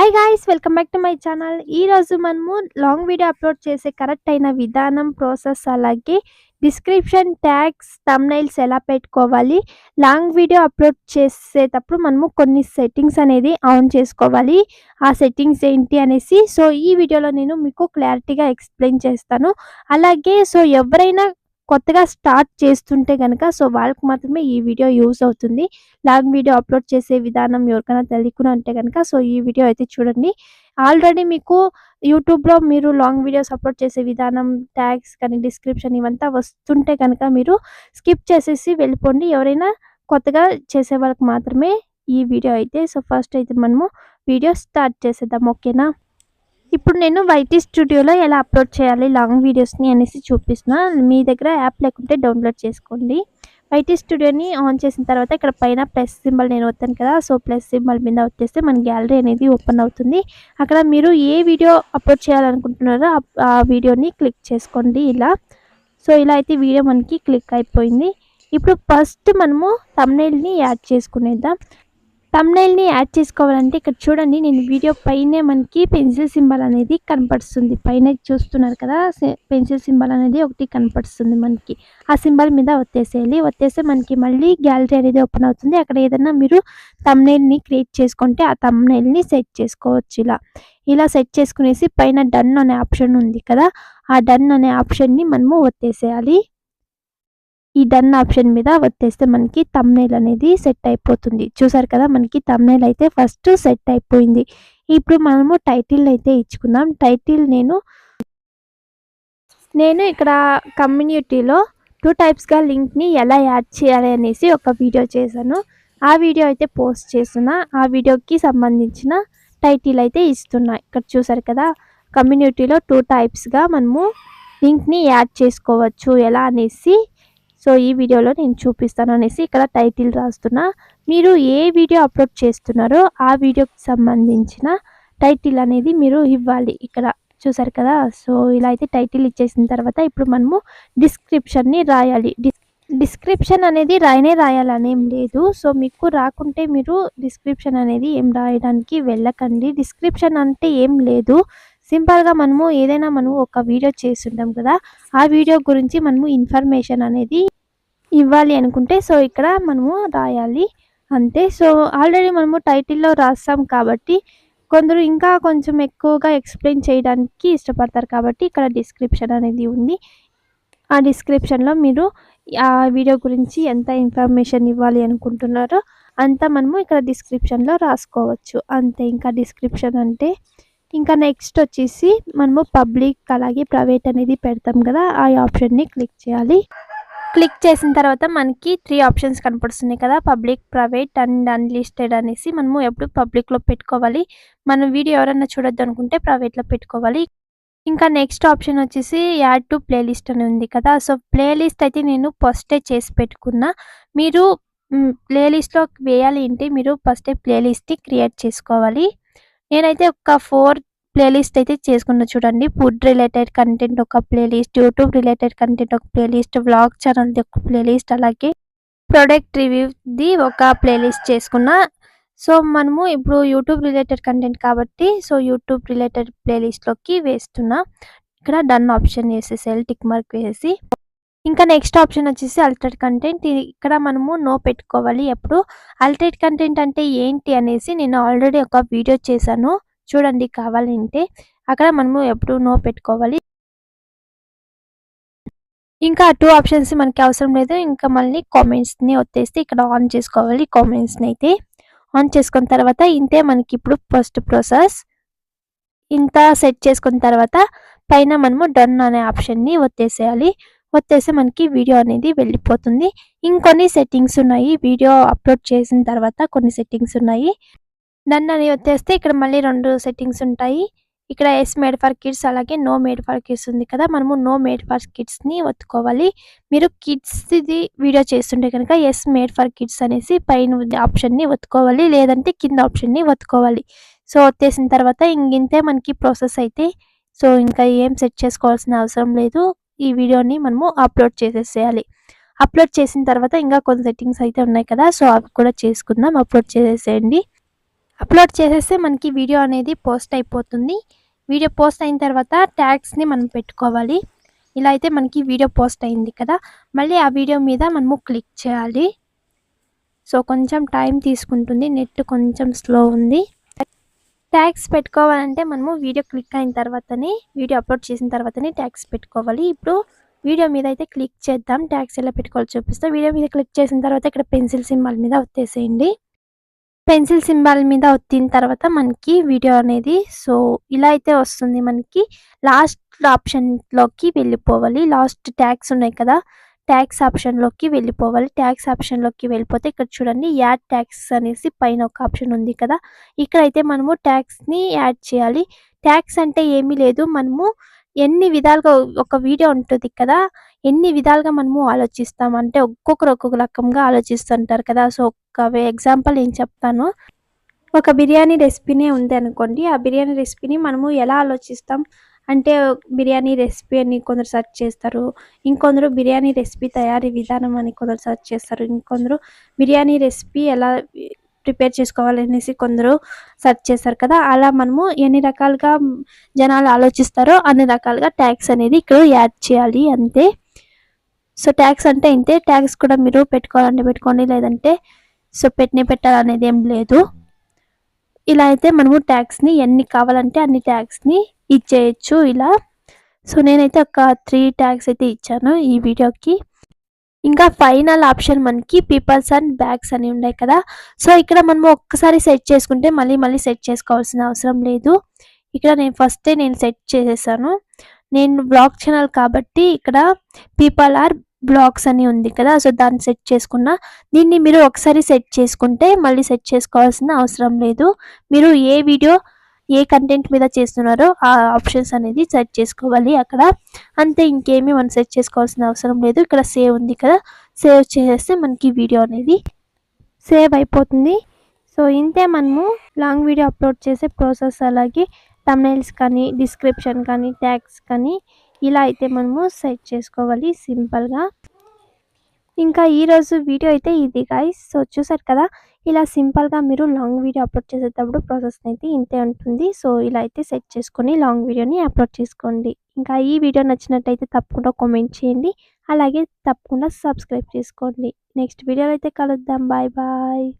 Hi guys, welcome back to my channel. ఈరోజు మనము long video upload చేసే correct అయిన విధానం, ప్రాసెస్, అలాగే డిస్క్రిప్షన్, ట్యాగ్స్, థంబ్నెయిల్స్ ఎలా పెట్టుకోవాలి, లాంగ్ వీడియో అప్లోడ్ చేసేటప్పుడు మనము కొన్ని సెట్టింగ్స్ అనేది ఆన్ చేసుకోవాలి. ఆ సెట్టింగ్స్ ఏంటి అనేసి ఈ వీడియోలో నేను మీకు క్లారిటీగా ఎక్స్ప్లెయిన్ చేస్తాను. అలాగే ఎవరైనా కొత్తగా స్టార్ట్ చేస్తుంటే గనక వాళ్ళకి మాత్రమే ఈ వీడియో యూజ్ అవుతుంది. లాంగ్ వీడియో అప్లోడ్ చేసే విధానం ఎవరికైనా తెలియకుండా ఉంటే గనక ఈ వీడియో అయితే చూడండి. ఆల్రెడీ మీకు యూట్యూబ్‌లో మీరు లాంగ్ వీడియోస్ అప్లోడ్ చేసే విధానం, ట్యాగ్స్ కానీ, డిస్క్రిప్షన్ ఇవంతా వస్తుంటే గనక మీరు స్కిప్ చేసేసి వెళ్ళిపోండి. ఎవరైనా కొత్తగా చేసే వాళ్ళకి మాత్రమే ఈ వీడియో అయితే. ఫస్ట్ అయితే మనము వీడియో స్టార్ట్ చేసేద్దాం. ఓకేనా? ఇప్పుడు నేను వైటీ స్టూడియోలో ఎలా అప్లోడ్ చేయాలి లాంగ్ వీడియోస్‌ని అనేసి చూపిస్తున్నా. మీ దగ్గర యాప్ లేకుంటే డౌన్లోడ్ చేసుకోండి. వైటీ స్టూడియోని ఆన్ చేసిన తర్వాత ఇక్కడ పైన ప్లస్ సింబల్ నేను ఒత్తాను కదా! ప్లస్ సింబల్ మీద ఒత్తేస్తే మన గ్యాలరీ అనేది ఓపెన్ అవుతుంది. అక్కడ మీరు ఏ వీడియో అప్లోడ్ చేయాలనుకుంటున్నారో ఆ వీడియోని క్లిక్ చేసుకోండి ఇలా. ఇలా అయితే వీడియో మనకి క్లిక్ అయిపోయింది. ఇప్పుడు ఫస్ట్ మనము థంబ్నెయిల్‌ని యాడ్ చేసుకునేద్దాం. థంబ్నెయిల్‌ని యాడ్ చేసుకోవాలంటే ఇక్కడ చూడండి, నేను వీడియో పైనే మనకి పెన్సిల్ సింబల్ అనేది కనపడుస్తుంది. పైన చూస్తున్నారు కదా! పెన్సిల్ సింబల్ అనేది ఒకటి కనపడుతుంది మనకి. ఆ సింబల్ మీద ఒత్తేసేయాలి. ఒత్తేస్తే మనకి మళ్ళీ గ్యాలరీ అనేది ఓపెన్ అవుతుంది. అక్కడ ఏదన్నా మీరు థంబ్నెయిల్‌ని క్రియేట్ చేసుకుంటే ఆ థంబ్నెయిల్‌ని సెట్ చేసుకోవచ్చు ఇలా. ఇలా సెట్ చేసుకునేసి పైన డన్ అనే ఆప్షన్ ఉంది కదా! ఆ డన్ అనే ఆప్షన్‌ని మనము ఒత్తేసేయాలి. ఈ డన్ ఆప్షన్ మీద ఒత్తేస్తే మనకి థంబ్నెయిల్ అనేది సెట్ అయిపోతుంది. చూసారు కదా, మనకి థంబ్నెయిల్ అయితే ఫస్ట్ సెట్ అయిపోయింది. ఇప్పుడు మనము టైటిల్ అయితే ఇచ్చుకుందాం. టైటిల్ నేను ఇక్కడ కమ్యూనిటీలో 2 టైప్స్‌గా లింక్‌ని ఎలా యాడ్ చేయాలి అనేసి ఒక వీడియో చేశాను. ఆ వీడియో అయితే పోస్ట్ చేస్తున్నా. ఆ వీడియోకి సంబంధించిన టైటిల్ అయితే ఇస్తున్నా. ఇక్కడ చూసారు కదా, కమ్యూనిటీలో 2 టైప్స్‌గా మనము లింక్‌ని యాడ్ చేసుకోవచ్చు ఎలా అనేసి ఈ వీడియోలో నేను చూపిస్తాను అనేసి ఇక్కడ టైటిల్ రాస్తున్నా. మీరు ఏ వీడియో అప్లోడ్ చేస్తున్నారో ఆ వీడియోకి సంబంధించిన టైటిల్ అనేది మీరు ఇవ్వాలి. ఇక్కడ చూసారు కదా, ఇలా అయితే టైటిల్ ఇచ్చేసిన తర్వాత ఇప్పుడు మనము డిస్క్రిప్షన్‌ని రాయాలి. డిస్క్రిప్షన్ అనేది రాయాలనేం లేదు. మీకు రాకుంటే మీరు డిస్క్రిప్షన్ అనేది ఏం రాయడానికి వెళ్ళకండి. డిస్క్రిప్షన్ అంటే ఏం లేదు. సింపుల్‌గా మనము ఏదైనా ఒక వీడియో చేసుంటాం కదా! ఆ వీడియో గురించి మనము ఇన్ఫర్మేషన్ అనేది ఇవ్వాలి అనుకుంటే ఇక్కడ మనము రాయాలి అంతే. ఆల్రెడీ మనము టైటిల్‌లో రాసాం కాబట్టి కొందరు ఇంకా కొంచెం ఎక్కువగా ఎక్స్‌ప్లెయిన్ చేయడానికి ఇష్టపడతారు కాబట్టి ఇక్కడ డిస్క్రిప్షన్ అనేది ఉంది. ఆ డిస్క్రిప్షన్‌లో మీరు ఆ వీడియో గురించి ఎంత ఇన్ఫర్మేషన్ ఇవ్వాలి అనుకుంటున్నారో అంతా మనము ఇక్కడ డిస్క్రిప్షన్‌లో రాసుకోవచ్చు. అంతే, ఇంకా డిస్క్రిప్షన్ అంటే. ఇంకా నెక్స్ట్ వచ్చేసి మనము పబ్లిక్ అలాగే ప్రైవేట్ అనేది పెడతాం కదా! ఆ ఆప్షన్‌ని క్లిక్ చేయాలి. క్లిక్ చేసిన తర్వాత మనకి 3 ఆప్షన్స్ కనపడుతున్నాయి కదా! పబ్లిక్, ప్రైవేట్ అండ్ అన్‌లిస్టెడ్ అనేసి. మనము ఎప్పుడు పబ్లిక్‌లో పెట్టుకోవాలి. మన వీడియో ఎవరైనా చూడొద్దు అనుకుంటే ప్రైవేట్‌లో పెట్టుకోవాలి. ఇంకా నెక్స్ట్ ఆప్షన్ వచ్చేసి యాడ్ టు ప్లేలిస్ట్ అని ఉంది కదా! ప్లేలిస్ట్ అయితే నేను ఫస్టే చేసి పెట్టుకున్నా. మీరు ప్లేలిస్ట్‌లో వేయాలి అంటే మీరు ఫస్టే ప్లేలిస్ట్‌ని క్రియేట్ చేసుకోవాలి. నేనైతే ఒక 4 ప్లేలిస్ట్ అయితే చేసుకున్నా చూడండి. ఫుడ్ రిలేటెడ్ కంటెంట్ ఒక ప్లేలిస్ట్, యూట్యూబ్ రిలేటెడ్ కంటెంట్ ఒక ప్లేలిస్ట్, వ్లాగ్ ఛానల్‌ది ఒక ప్లేలిస్ట్, అలాగే ప్రొడక్ట్ రివ్యూది ఒక ప్లేలిస్ట్ చేసుకున్నా. మనము ఇప్పుడు యూట్యూబ్ రిలేటెడ్ కంటెంట్ కాబట్టి యూట్యూబ్ రిలేటెడ్ ప్లేలిస్ట్‌లోకి వేస్తున్నా. ఇక్కడ డన్ ఆప్షన్ వేసేసేయాలి, టిక్ మార్క్ వేసేసి. ఇంకా నెక్స్ట్ ఆప్షన్ వచ్చేసి అల్టర్డ్ కంటెంట్. ఇక్కడ మనము నో పెట్టుకోవాలి ఎప్పుడు. అల్టర్డ్ కంటెంట్ అంటే ఏంటి అనేసి నేను ఆల్రెడీ ఒక వీడియో చేశాను చూడండి కావాలంటే. అక్కడ మనము ఎప్పుడు నో పెట్టుకోవాలి. ఇంకా 2 ఆప్షన్స్ మనకి అవసరం లేదు. ఇంకా మళ్ళీ కామెంట్స్‌ని ఒత్తేస్తే ఇక్కడ ఆన్ చేసుకోవాలి. కామెంట్స్‌ని అయితే ఆన్ చేసుకున్న తర్వాత ఇంతే మనకి ఇప్పుడు ఫస్ట్ ప్రాసెస్. ఇంత సెట్ చేసుకున్న తర్వాత పైన మనము డన్ అనే ఆప్షన్‌ని ఒత్తేసేయాలి. ఒత్తేస్తే మనకి వీడియో అనేది వెళ్ళిపోతుంది. ఇంకొన్ని సెట్టింగ్స్ ఉన్నాయి. వీడియో అప్లోడ్ చేసిన తర్వాత కొన్ని సెట్టింగ్స్ ఉన్నాయి. డన్ అని ఒత్తేస్తే ఇక్కడ మళ్ళీ 2 సెట్టింగ్స్ ఉంటాయి. ఇక్కడ యెస్ మేడ్ ఫర్ కిడ్స్ అలాగే నో మేడ్ ఫర్ కిడ్స్ ఉంది కదా! మనము నో మేడ్ ఫర్ కిడ్స్‌ని ఒత్తుకోవాలి. మీరు కిడ్స్‌ది వీడియో చేస్తుంటే కనుక యెస్ మేడ్ ఫర్ కిడ్స్ అనేసి పైన ఆప్షన్‌ని ఒత్తుకోవాలి. లేదంటే కింద ఆప్షన్‌ని ఒత్తుకోవాలి. ఒత్తేసిన తర్వాత ఇంతే మనకి ప్రాసెస్ అయితే. ఇంకా ఏం సెట్ చేసుకోవాల్సిన అవసరం లేదు. ఈ వీడియోని మనము అప్లోడ్ చేసేసేయాలి. అప్లోడ్ చేసిన తర్వాత ఇంకా కొన్ని సెట్టింగ్స్ అయితే ఉన్నాయి కదా! అవి కూడా చేసుకుందాం. అప్లోడ్ చేసేసేయండి. అప్లోడ్ చేసేస్తే మనకి వీడియో అనేది పోస్ట్ అయిపోతుంది. వీడియో పోస్ట్ అయిన తర్వాత ట్యాగ్స్ని మనం పెట్టుకోవాలి. ఇలా అయితే మనకి వీడియో పోస్ట్ అయింది కదా, మళ్ళీ ఆ వీడియో మీద మనము క్లిక్ చేయాలి. సో కొంచెం టైం తీసుకుంటుంది, నెట్ కొంచెం స్లో ఉంది. ట్యాగ్స్ పెట్టుకోవాలంటే మనము వీడియో క్లిక్ అయిన తర్వాతనే, వీడియో అప్లోడ్ చేసిన తర్వాతనే ట్యాగ్స్ పెట్టుకోవాలి. ఇప్పుడు వీడియో మీద అయితే క్లిక్ చేద్దాం. ట్యాగ్స్ ఎలా పెట్టుకోవాలో చూపిస్తా. వీడియో మీద క్లిక్ చేసిన తర్వాత ఇక్కడ పెన్సిల్ సింబల్ మీద ఒత్తేసేయండి. పెన్సిల్ సింబల్ మీద ఒత్తిన తర్వాత మనకి వీడియో అనేది సో ఇలా అయితే వస్తుంది. మనకి లాస్ట్ ఆప్షన్లోకి వెళ్ళిపోవాలి. లాస్ట్ ట్యాగ్స్ ఉన్నాయి కదా, ట్యాగ్స్ ఆప్షన్లోకి వెళ్ళిపోవాలి. ట్యాగ్స్ ఆప్షన్లోకి వెళ్ళిపోతే ఇక్కడ చూడండి, యాడ్ ట్యాగ్స్ అనేసి పైన ఒక ఆప్షన్ ఉంది కదా, ఇక్కడైతే మనము ట్యాగ్స్ని యాడ్ చేయాలి. ట్యాగ్స్ అంటే ఏమీ లేదు, మనము ఎన్ని విధాలుగా ఒక వీడియో ఉంటుంది కదా, ఎన్ని విధాలుగా మనము ఆలోచిస్తాం అంటే ఒక్కొక్కరు ఒక్కొక్క రకంగా ఆలోచిస్తుంటారు కదా. సో ఒక ఎగ్జాంపుల్ నేను చెప్తాను. ఒక బిర్యానీ రెసిపీనే ఉంది అనుకోండి, ఆ బిర్యానీ రెసిపీని మనము ఎలా ఆలోచిస్తాం అంటే, బిర్యానీ రెసిపీ అని కొందరు సెర్చ్ చేస్తారు, ఇంకొందరు బిర్యానీ రెసిపీ తయారీ విధానం అని కొందరు సెర్చ్ చేస్తారు, ఇంకొందరు బిర్యానీ రెసిపీ ఎలా ప్రిపేర్ చేసుకోవాలనేసి కొందరు సెర్చ్ చేస్తారు కదా. అలా మనము ఎన్ని రకాలుగా జనాలు ఆలోచిస్తారో అన్ని రకాలుగా ట్యాగ్స్ అనేది ఇక్కడ యాడ్ చేయాలి అంతే. సో ట్యాగ్స్ అంటే ఇంతే. ట్యాగ్స్ కూడా మీరు పెట్టుకోవాలంటే పెట్టుకోండి, లేదంటే సో పెట్టాలనేది ఏం లేదు. ఇలా అయితే మనము ట్యాగ్స్ని ఎన్ని కావాలంటే అన్ని ట్యాగ్స్ని ఇచ్చేయచ్చు ఇలా. సో నేనైతే ఒక 3 ట్యాగ్స్ అయితే ఇచ్చాను ఈ వీడియోకి. ఇంకా ఫైనల్ ఆప్షన్ మనకి పీపుల్స్ అండ్ బ్యాగ్స్ అని ఉన్నాయి కదా. సో ఇక్కడ మనము ఒక్కసారి సెట్ చేసుకుంటే మళ్ళీ సెట్ చేసుకోవాల్సిన అవసరం లేదు. ఇక్కడ నేను సెట్ చేసేసాను. నేను బ్లాగ్ ఛానల్ కాబట్టి ఇక్కడ పీపుల్ ఆర్ బ్లాగ్స్ అని ఉంది కదా, సో దాన్ని సెట్ చేసుకున్నా. దీన్ని మీరు ఒకసారి సెట్ చేసుకుంటే మళ్ళీ సెట్ చేసుకోవాల్సిన అవసరం లేదు. మీరు ఏ వీడియో ఏ కంటెంట్ మీద చేస్తున్నారో ఆ ఆప్షన్స్ అనేది సెట్ చేసుకోవాలి అక్కడ అంతే. ఇంకేమీ మనం సెట్ చేసుకోవాల్సిన అవసరం లేదు. ఇక్కడ సేవ్ ఉంది కదా, సేవ్ చేసేస్తే మనకి వీడియో అనేది సేవ్ అయిపోతుంది. సో ఇంతే మనము లాంగ్ వీడియో అప్లోడ్ చేసే ప్రాసెస్. అలాగే థంబ్నెయిల్స్ కానీ, డిస్క్రిప్షన్ కానీ, ట్యాగ్స్ కానీ ఇలా అయితే మనము సెట్ చేసుకోవాలి సింపుల్గా. ఇంకా ఈరోజు వీడియో అయితే ఇది గైస్. సో చూసారు కదా, ఇలా సింపుల్గా మీరు లాంగ్ వీడియో అప్లోడ్ చేసేటప్పుడు ప్రాసెస్ అయితే ఇంతే ఉంటుంది. సో ఇలా అయితే సెట్ చేసుకొని లాంగ్ వీడియోని అప్లోడ్ చేసుకోండి. ఇంకా ఈ వీడియో నచ్చినట్టయితే తప్పకుండా కామెంట్ చేయండి, అలాగే తప్పకుండా సబ్స్క్రైబ్ చేసుకోండి. నెక్స్ట్ వీడియోలో అయితే కలుద్దాం. Bye bye.